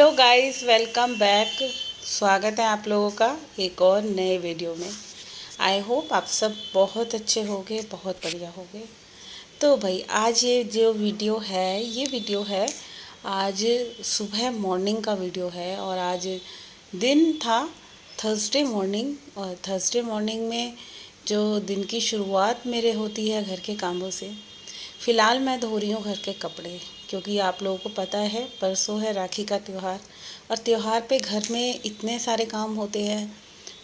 Hello guys, welcome back. स्वागत है आप लोगों का एक और नए वीडियो में। आई होप आप सब बहुत अच्छे होंगे, बहुत बढ़िया होंगे। तो भाई आज ये जो वीडियो है आज सुबह मॉर्निंग का वीडियो है। और आज दिन था थर्सडे मॉर्निंग, और थर्सडे मॉर्निंग में जो दिन की शुरुआत मेरे होती है घर के कामों से। फ़िलहाल मैं धो रही हूँ घर के कपड़े, क्योंकि आप लोगों को पता है परसों है राखी का त्यौहार। और त्यौहार पे घर में इतने सारे काम होते हैं।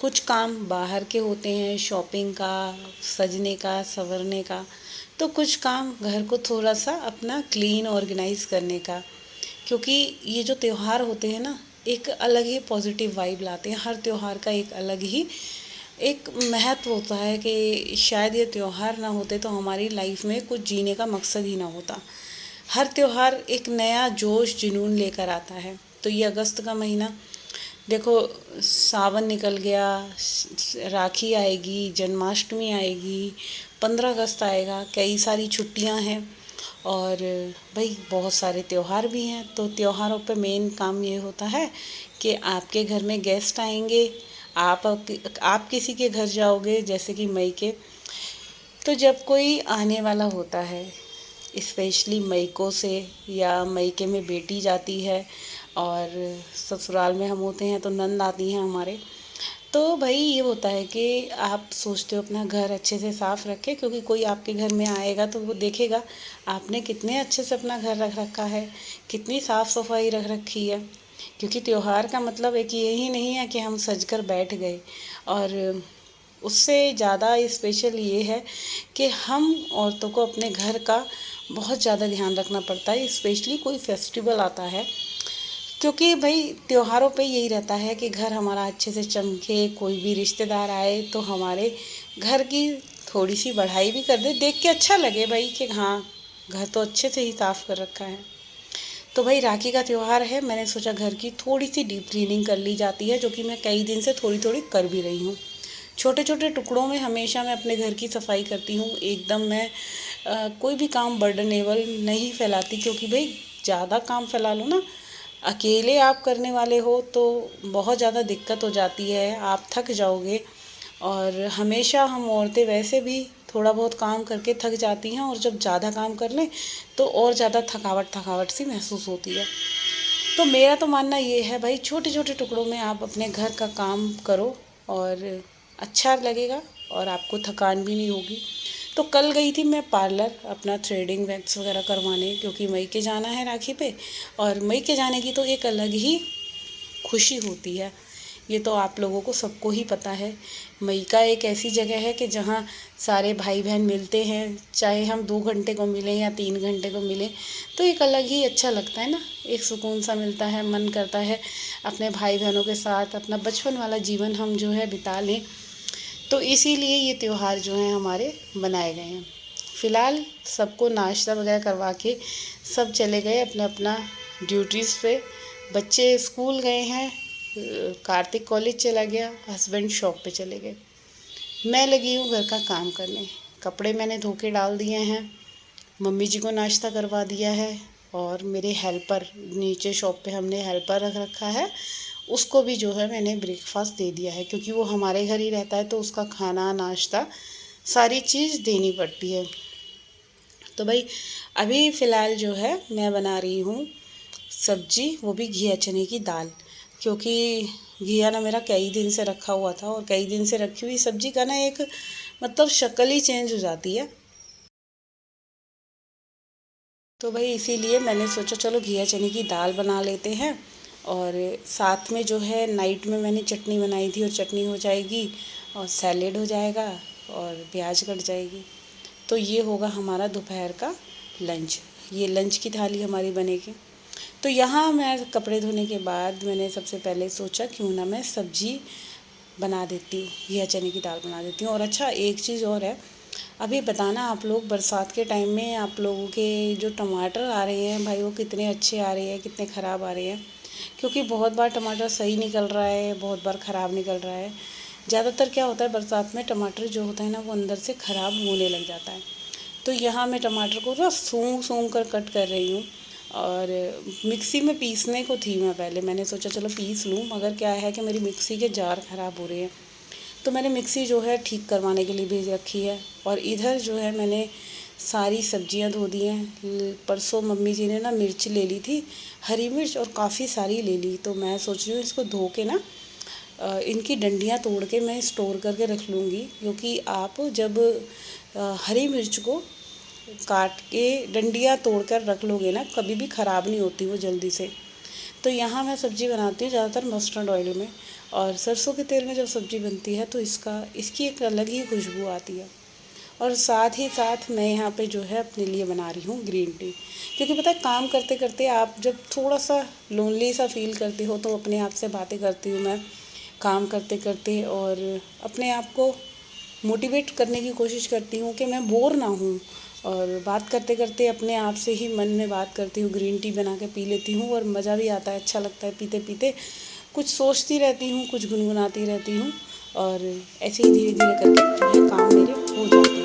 कुछ काम बाहर के होते हैं, शॉपिंग का, सजने का, संवरने का। तो कुछ काम घर को थोड़ा सा अपना क्लीन ऑर्गेनाइज करने का। क्योंकि ये जो त्यौहार होते हैं ना, एक अलग ही पॉजिटिव वाइब लाते हैं। हर त्यौहार का एक अलग ही एक महत्व होता है कि शायद ये त्यौहार ना होते तो हमारी लाइफ में कुछ जीने का मकसद ही ना होता। हर त्यौहार एक नया जोश जुनून लेकर आता है। तो ये अगस्त का महीना देखो, सावन निकल गया, राखी आएगी, जन्माष्टमी आएगी, 15 अगस्त आएगा, कई सारी छुट्टियां हैं। और भाई बहुत सारे त्यौहार भी हैं। तो त्योहारों पे मेन काम ये होता है कि आपके घर में गेस्ट आएंगे, आप किसी के घर जाओगे, जैसे कि मई के। तो जब कोई आने वाला होता है, स्पेशली मईको से, या मईके में बेटी जाती है, और ससुराल में हम होते हैं तो नंद आती हैं हमारे। तो भाई ये होता है कि आप सोचते हो अपना घर अच्छे से साफ़ रखें, क्योंकि कोई आपके घर में आएगा तो वो देखेगा आपने कितने अच्छे से अपना घर रख रखा है, कितनी साफ़ सफाई रख रखी है। क्योंकि त्यौहार का मतलब एक यही नहीं है कि हम सज कर बैठ गए। और उससे ज़्यादा स्पेशल ये है कि हम औरतों को अपने घर का बहुत ज़्यादा ध्यान रखना पड़ता है, स्पेशली कोई फेस्टिवल आता है। क्योंकि भाई त्योहारों पे यही रहता है कि घर हमारा अच्छे से चमके, कोई भी रिश्तेदार आए तो हमारे घर की थोड़ी सी बढ़ाई भी कर दे, देख के अच्छा लगे भाई कि हाँ, घर तो अच्छे से ही साफ़ कर रखा है। तो भाई राखी का त्यौहार है, मैंने सोचा घर की थोड़ी सी डीप क्लीनिंग कर ली जाती है, जो कि मैं कई दिन से थोड़ी थोड़ी कर भी रही हूँ। छोटे छोटे टुकड़ों में हमेशा मैं अपने घर की सफाई करती हूँ। एकदम मैं कोई भी काम बर्डनेबल नहीं फैलाती, क्योंकि भाई ज़्यादा काम फैला लो ना, अकेले आप करने वाले हो तो बहुत ज़्यादा दिक्कत हो जाती है, आप थक जाओगे। और हमेशा हम औरतें वैसे भी थोड़ा बहुत काम करके थक जाती हैं, और जब ज़्यादा काम कर लें तो और ज़्यादा थकावट थकावट सी महसूस होती है। तो मेरा तो मानना ये है भाई, छोटे छोटे टुकड़ों में आप अपने घर का काम करो और अच्छा लगेगा, और आपको थकान भी नहीं होगी। तो कल गई थी मैं पार्लर अपना थ्रेडिंग वैक्स वगैरह करवाने, क्योंकि मई के जाना है राखी पे। और मई के जाने की तो एक अलग ही खुशी होती है, ये तो आप लोगों को सबको ही पता है। मई का एक ऐसी जगह है कि जहाँ सारे भाई बहन मिलते हैं, चाहे हम 2 घंटे को मिलें या 3 घंटे को मिलें, तो एक अलग ही अच्छा लगता है ना, एक सुकून सा मिलता है। मन करता है अपने भाई बहनों के साथ अपना बचपन वाला जीवन हम जो है बिता लें। तो इसीलिए ये त्यौहार जो हैं हमारे बनाए गए हैं। फ़िलहाल सबको नाश्ता वगैरह करवा के सब चले गए अपना अपना ड्यूटीज़ पे। बच्चे स्कूल गए हैं, कार्तिक कॉलेज चला गया, हस्बैंड शॉप पे चले गए। मैं लगी हूँ घर का काम करने। कपड़े मैंने धो के डाल दिए हैं, मम्मी जी को नाश्ता करवा दिया है, और मेरे हेल्पर नीचे शॉप पे हमने हेल्पर रख रखा है, उसको भी जो है मैंने ब्रेकफास्ट दे दिया है, क्योंकि वो हमारे घर ही रहता है तो उसका खाना नाश्ता सारी चीज़ देनी पड़ती है। तो भाई अभी फ़िलहाल जो है मैं बना रही हूँ सब्जी, वो भी घिया चने की दाल। क्योंकि घिया ना मेरा कई दिन से रखा हुआ था, और कई दिन से रखी हुई सब्जी का ना एक मतलब शक्ल ही चेंज हो जाती है। तो भाई इसीलिए मैंने सोचा चलो घिया चने की दाल बना लेते हैं। और साथ में जो है नाइट में मैंने चटनी बनाई थी, और चटनी हो जाएगी, और सैलेड हो जाएगा, और प्याज कट जाएगी। तो ये होगा हमारा दोपहर का लंच। ये लंच की थाली हमारी बनेगी। तो यहाँ मैं कपड़े धोने के बाद मैंने सबसे पहले सोचा क्यों ना मैं सब्ज़ी बना देती हूँ, घिया चने की दाल बना देती हूँ। और अच्छा एक चीज़ और है, अभी बताना आप लोग बरसात के टाइम में आप लोगों के जो टमाटर आ रहे हैं भाई, वो कितने अच्छे आ रहे हैं, कितने ख़राब आ रहे हैं। क्योंकि बहुत बार टमाटर सही निकल रहा है, बहुत बार ख़राब निकल रहा है। ज़्यादातर क्या होता है बरसात में, टमाटर जो होता है ना वो अंदर से ख़राब होने लग जाता है। तो यहाँ मैं टमाटर को ना सूंघ सूंघ कर कट कर रही हूँ। और मिक्सी में पीसने को थी मैं पहले, मैंने सोचा चलो पीस लूँ, मगर क्या है कि मेरी मिक्सी के जार ख़राब हो रहे हैं, तो मैंने मिक्सी जो है ठीक करवाने के लिए भेज रखी है। और इधर जो है मैंने सारी सब्जियां धो दी हैं। परसों मम्मी जी ने ना मिर्च ले ली थी, हरी मिर्च, और काफ़ी सारी ले ली, तो मैं सोच रही हूँ इसको धो के ना इनकी डंडियाँ तोड़ के मैं स्टोर करके रख लूँगी, क्योंकि आप जब हरी मिर्च को काट के डंडियाँ तोड़ कर रख लोगे ना, कभी भी ख़राब नहीं होती वो जल्दी से। तो यहाँ मैं सब्ज़ी बनाती हूँ ज़्यादातर मस्टर्ड ऑयल में, और सरसों के तेल में जब सब्ज़ी बनती है तो इसकी एक अलग ही खुशबू आती है। और साथ ही साथ मैं यहाँ पे जो है अपने लिए बना रही हूँ ग्रीन टी, क्योंकि पता है काम करते करते आप जब थोड़ा सा लोनली सा फील करते हो तो अपने आप से बातें करती हूँ मैं काम करते करते, और अपने आप को मोटिवेट करने की कोशिश करती हूँ कि मैं बोर ना हूँ, और बात करते करते अपने आप से ही मन में बात करती हूँ, ग्रीन टी बना के पी लेती हूँ और मज़ा भी आता है, अच्छा लगता है पीते पीते। कुछ सोचती रहती हूँ, कुछ गुनगुनाती रहती हूँ, और ऐसे ही धीरे धीरे करके जो है काम मेरे हो जाते हैं।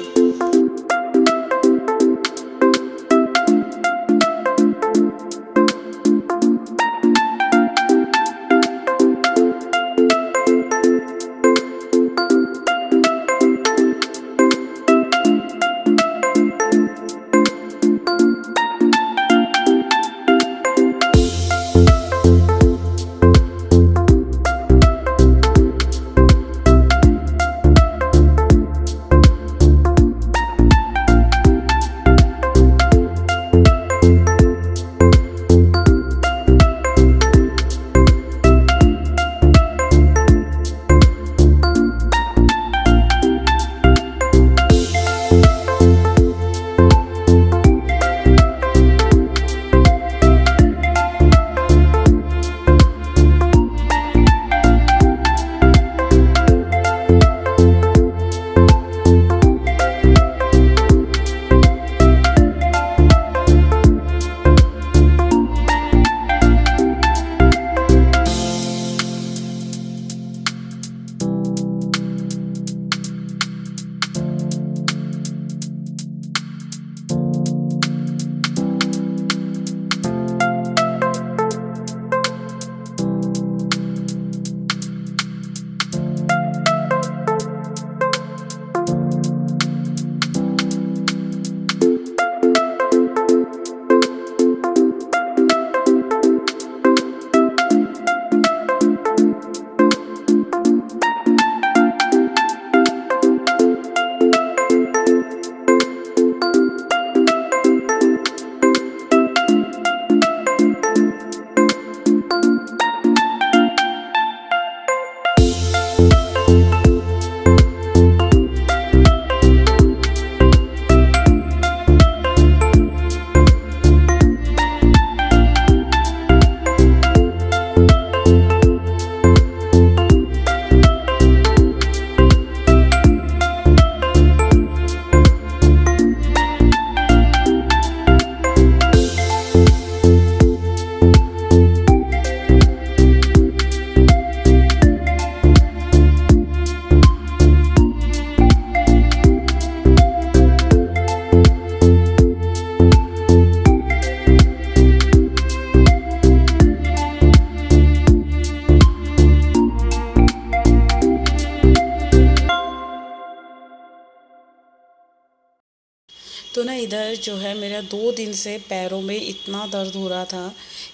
तो ना इधर जो है मेरा 2 दिन से पैरों में इतना दर्द हो रहा था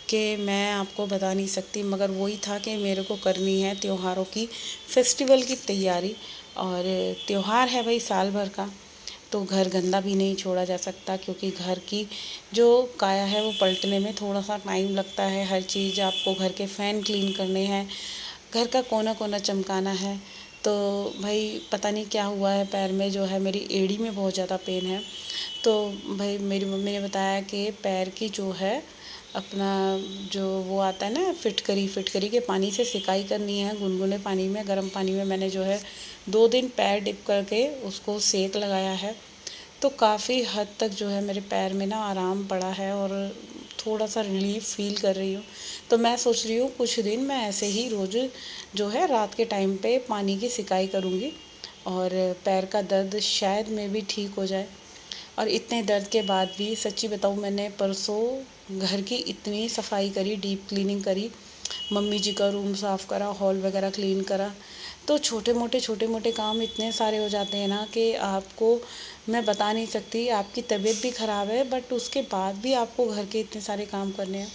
कि मैं आपको बता नहीं सकती, मगर वही था कि मेरे को करनी है त्योहारों की, फेस्टिवल की तैयारी। और त्योहार है भाई साल भर का, तो घर गंदा भी नहीं छोड़ा जा सकता, क्योंकि घर की जो काया है वो पलटने में थोड़ा सा टाइम लगता है। हर चीज़ आपको, घर के फ़ैन क्लीन करने हैं, घर का कोना कोना चमकाना है। तो भाई पता नहीं क्या हुआ है, पैर में जो है मेरी एड़ी में बहुत ज़्यादा पेन है। तो भाई मेरी मम्मी ने बताया कि पैर की जो है अपना जो वो आता है ना फिटकरी के पानी से सिकाई करनी है, गुनगुने पानी में, गर्म पानी में। मैंने जो है 2 दिन पैर डिप करके उसको सेक लगाया है, तो काफ़ी हद तक जो है मेरे पैर में ना आराम पड़ा है और थोड़ा सा रिलीफ फील कर रही हूँ। तो मैं सोच रही हूँ कुछ दिन मैं ऐसे ही रोज़ जो है रात के टाइम पे पानी की सिकाई करूँगी, और पैर का दर्द शायद में भी ठीक हो जाए। और इतने दर्द के बाद भी सच्ची बताऊँ, मैंने परसों घर की इतनी सफाई करी, डीप क्लीनिंग करी, मम्मी जी का रूम साफ़ करा, हॉल वगैरह क्लीन करा। तो छोटे मोटे काम इतने सारे हो जाते हैं ना कि आपको मैं बता नहीं सकती। आपकी तबीयत भी ख़राब है बट उसके बाद भी आपको घर के इतने सारे काम करने हैं।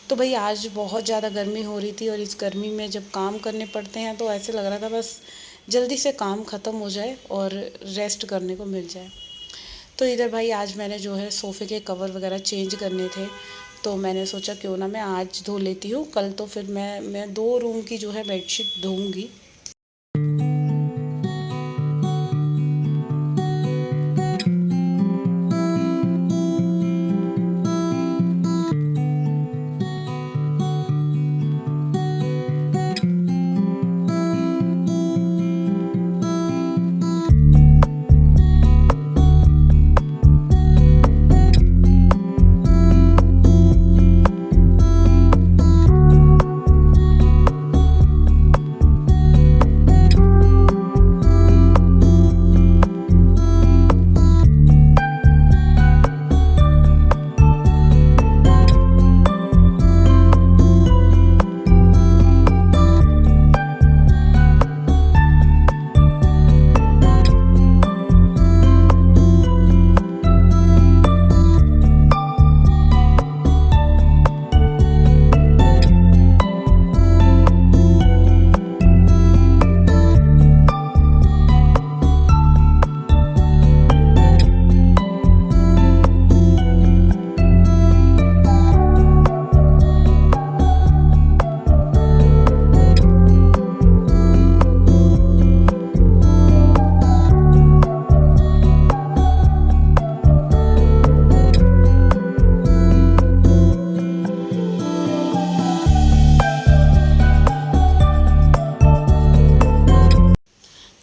तो भई आज बहुत ज़्यादा गर्मी हो रही थी और इस गर्मी में जब काम करने पड़ते हैं तो ऐसे लग रहा था बस जल्दी से काम ख़त्म हो जाए और रेस्ट करने को मिल जाए। तो इधर भाई आज मैंने जो है सोफ़े के कवर वगैरह चेंज करने थे, तो मैंने सोचा क्यों ना मैं आज धो लेती हूँ, कल तो फिर मैं 2 रूम की जो है बेडशीट धोऊँगी।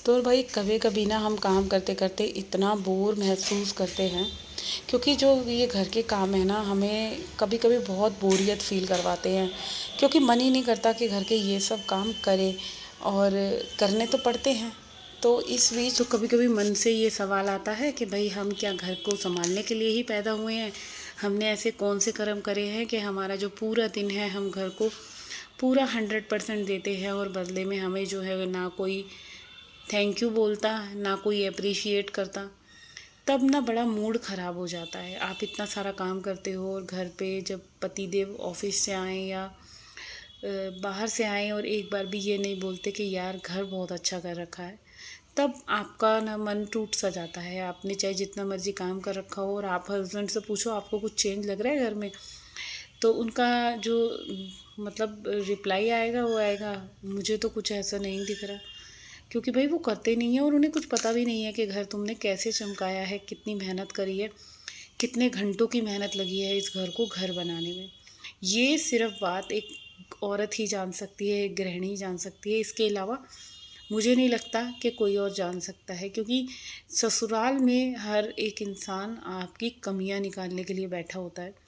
तो भाई कभी कभी ना हम काम करते करते इतना बोर महसूस करते हैं, क्योंकि जो ये घर के काम है ना हमें कभी कभी बहुत बोरियत फील करवाते हैं, क्योंकि मन ही नहीं करता कि घर के ये सब काम करें, और करने तो पड़ते हैं। तो इस बीच तो कभी कभी मन से ये सवाल आता है कि भाई हम क्या घर को संभालने के लिए ही पैदा हुए हैं? हमने ऐसे कौन से कर्म करे हैं कि हमारा जो पूरा दिन है हम घर को पूरा 100% देते हैं, और बदले में हमें जो है ना कोई थैंक यू बोलता, ना कोई अप्रिशिएट करता। तब ना बड़ा मूड ख़राब हो जाता है। आप इतना सारा काम करते हो और घर पे जब पतिदेव ऑफिस से आएँ या बाहर से आएँ और एक बार भी ये नहीं बोलते कि यार घर बहुत अच्छा कर रखा है, तब आपका ना मन टूट सा जाता है। आपने चाहे जितना मर्जी काम कर रखा हो और आप हस्बैंड से पूछो आपको कुछ चेंज लग रहा है घर में, तो उनका जो मतलब रिप्लाई आएगा वो आएगा, मुझे तो कुछ ऐसा नहीं दिख रहा। क्योंकि भाई वो करते नहीं हैं और उन्हें कुछ पता भी नहीं है कि घर तुमने कैसे चमकाया है, कितनी मेहनत करी है, कितने घंटों की मेहनत लगी है इस घर को घर बनाने में। ये सिर्फ बात एक औरत ही जान सकती है, एक गृहिणी ही जान सकती है। इसके अलावा मुझे नहीं लगता कि कोई और जान सकता है, क्योंकि ससुराल में हर एक इंसान आपकी कमियां निकालने के लिए बैठा होता है।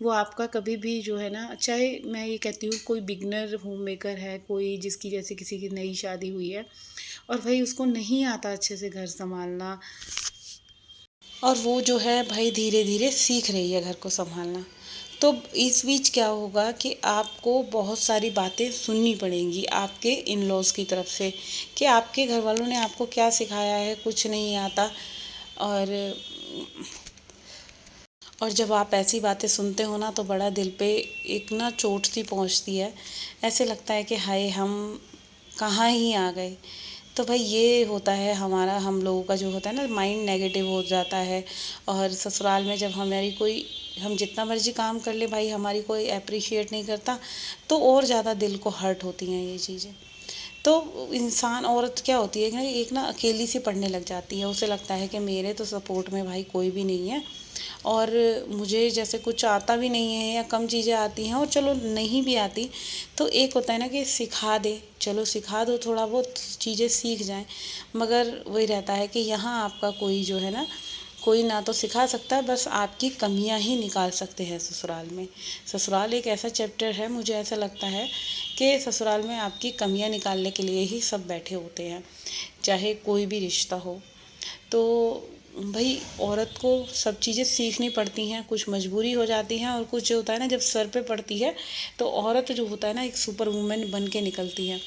वो आपका कभी भी जो है ना, चाहे मैं ये कहती हूँ कोई बिगनर होम मेकर है, कोई जिसकी जैसे किसी की नई शादी हुई है और भाई उसको नहीं आता अच्छे से घर संभालना, और वो जो है भाई धीरे धीरे सीख रही है घर को संभालना, तो इस बीच क्या होगा कि आपको बहुत सारी बातें सुननी पड़ेंगी आपके इन लॉज़ की तरफ से कि आपके घर वालों ने आपको क्या सिखाया है, कुछ नहीं आता। और जब आप ऐसी बातें सुनते हो ना तो बड़ा दिल पे एक ना चोट सी पहुंचती है। ऐसे लगता है कि हाय हम कहाँ ही आ गए। तो भाई ये होता है हमारा, हम लोगों का जो होता है ना माइंड नेगेटिव हो जाता है। और ससुराल में जब हमारी कोई, हम जितना मर्जी काम कर ले भाई हमारी कोई अप्रिशिएट नहीं करता, तो और ज़्यादा दिल को हर्ट होती हैं ये चीज़ें। तो इंसान, औरत क्या होती है कि एक ना अकेली सी पड़ने लग जाती है। उसे लगता है कि मेरे तो सपोर्ट में भाई कोई भी नहीं है, और मुझे जैसे कुछ आता भी नहीं है या कम चीज़ें आती हैं, और चलो नहीं भी आती तो एक होता है ना कि सिखा दे, चलो सिखा दो, थोड़ा बहुत चीज़ें सीख जाएं। मगर वही रहता है कि यहाँ आपका कोई जो है ना, कोई ना तो सिखा सकता है, बस आपकी कमियां ही निकाल सकते हैं ससुराल में। ससुराल एक ऐसा चैप्टर है, मुझे ऐसा लगता है कि ससुराल में आपकी कमियां निकालने के लिए ही सब बैठे होते हैं, चाहे कोई भी रिश्ता हो। तो भाई औरत को सब चीज़ें सीखनी पड़ती हैं, कुछ मजबूरी हो जाती हैं और कुछ जो होता है ना, जब सर पे पड़ती है तो औरत जो होता है ना एक सुपर वुमेन बन के निकलती है।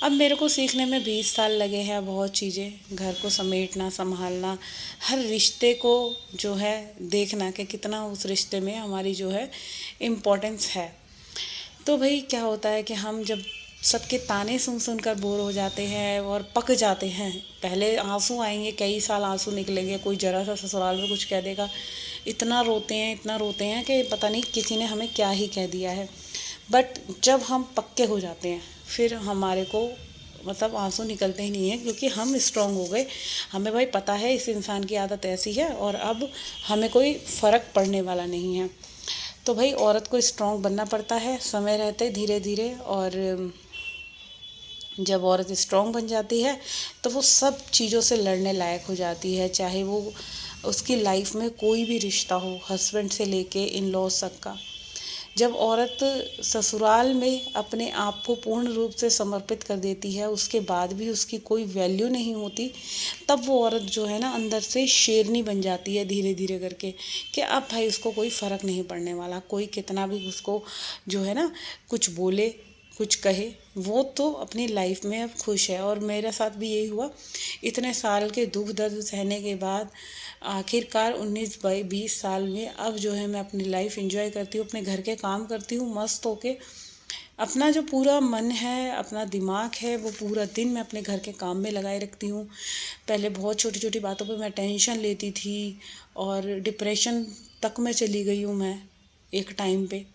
अब मेरे को सीखने में 20 साल लगे हैं, बहुत चीज़ें, घर को समेटना, संभालना, हर रिश्ते को जो है देखना कि कितना उस रिश्ते में हमारी जो है इम्पोर्टेंस है। तो भाई क्या होता है कि हम जब सबके ताने सुन सुन कर बोर हो जाते हैं और पक जाते हैं, पहले आंसू आएंगे, कई साल आंसू निकलेंगे, कोई जरा सा ससुराल में कुछ कह देगा, इतना रोते हैं, इतना रोते हैं कि पता नहीं किसी ने हमें क्या ही कह दिया है। बट जब हम पक्के हो जाते हैं फिर हमारे को मतलब आंसू निकलते ही नहीं है, क्योंकि हम स्ट्रांग हो गए। हमें भाई पता है इस इंसान की आदत ऐसी है और अब हमें कोई फ़र्क पड़ने वाला नहीं है। तो भाई औरत को स्ट्रांग बनना पड़ता है समय रहते, धीरे धीरे। और जब औरत स्ट्रांग बन जाती है तो वो सब चीज़ों से लड़ने लायक हो जाती है, चाहे वो उसकी लाइफ में कोई भी रिश्ता हो, हस्बैंड से लेके इन लॉज तक का। जब औरत ससुराल में अपने आप को पूर्ण रूप से समर्पित कर देती है, उसके बाद भी उसकी कोई वैल्यू नहीं होती, तब वो औरत जो है ना अंदर से शेरनी बन जाती है धीरे धीरे करके, कि अब भाई उसको कोई फ़र्क नहीं पड़ने वाला, कोई कितना भी उसको जो है ना कुछ बोले, कुछ कहे, वो तो अपनी लाइफ में अब खुश है। और मेरे साथ भी यही हुआ, इतने साल के दुख दर्द सहने के बाद आखिरकार 19-20 साल में अब जो है मैं अपनी लाइफ एंजॉय करती हूँ, अपने घर के काम करती हूँ मस्त होके। अपना जो पूरा मन है, अपना दिमाग है, वो पूरा दिन मैं अपने घर के काम में लगाए रखती हूँ। पहले बहुत छोटी छोटी बातों पे मैं टेंशन लेती थी और डिप्रेशन तक में चली गई हूँ मैं एक टाइम पे।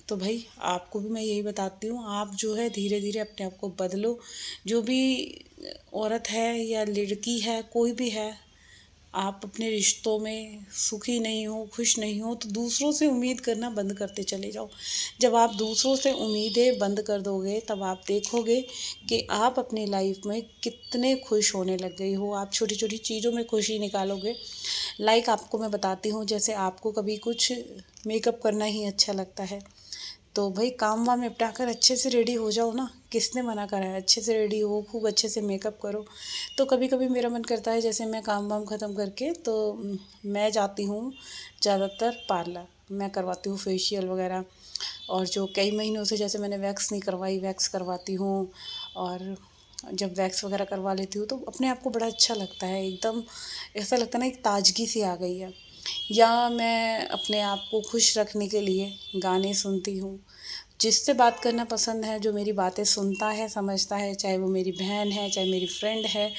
तो भाई आपको भी मैं यही बताती हूँ, आप जो है धीरे धीरे अपने आप को बदलो। जो भी औरत है या लड़की है, कोई भी है, आप अपने रिश्तों में सुखी नहीं हो, खुश नहीं हो, तो दूसरों से उम्मीद करना बंद करते चले जाओ। जब आप दूसरों से उम्मीदें बंद कर दोगे तब आप देखोगे कि आप अपनी लाइफ में कितने खुश होने लग गई हो। आप छोटी छोटी चीज़ों में खुशी निकालोगे। लाइक आपको मैं बताती हूँ, जैसे आपको कभी कुछ मेकअप करना ही अच्छा लगता है, तो भाई काम वाम निपटा कर अच्छे से रेडी हो जाओ ना, किसने मना करा है, अच्छे से रेडी हो, खूब अच्छे से मेकअप करो। तो कभी कभी मेरा मन करता है, जैसे मैं काम वाम ख़त्म करके तो मैं जाती हूँ ज़्यादातर पार्लर, मैं करवाती हूँ फेशियल वगैरह। और जो कई महीनों से जैसे मैंने वैक्स नहीं करवाई, वैक्स करवाती हूँ। और जब वैक्स वगैरह करवा लेती हूँ तो अपने आप को बड़ा अच्छा लगता है, एकदम ऐसा लगता है ना एक ताजगी सी आ गई है। या मैं अपने आप को खुश रखने के लिए गाने सुनती हूँ। जिससे बात करना पसंद है, जो मेरी बातें सुनता है, समझता है, चाहे वो मेरी बहन है, चाहे मेरी फ्रेंड है,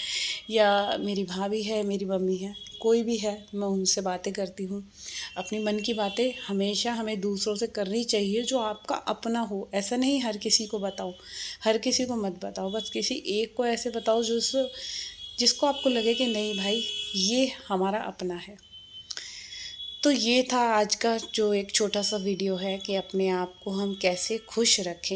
या मेरी भाभी है, मेरी मम्मी है, कोई भी है, मैं उनसे बातें करती हूँ। अपनी मन की बातें हमेशा हमें दूसरों से करनी चाहिए, जो आपका अपना हो। ऐसा नहीं हर किसी को बताओ, हर किसी को मत बताओ, बस किसी एक को ऐसे बताओ जिसको आपको लगे कि नहीं भाई ये हमारा अपना है। तो ये था आज का जो एक छोटा सा वीडियो है कि अपने आप को हम कैसे खुश रखें।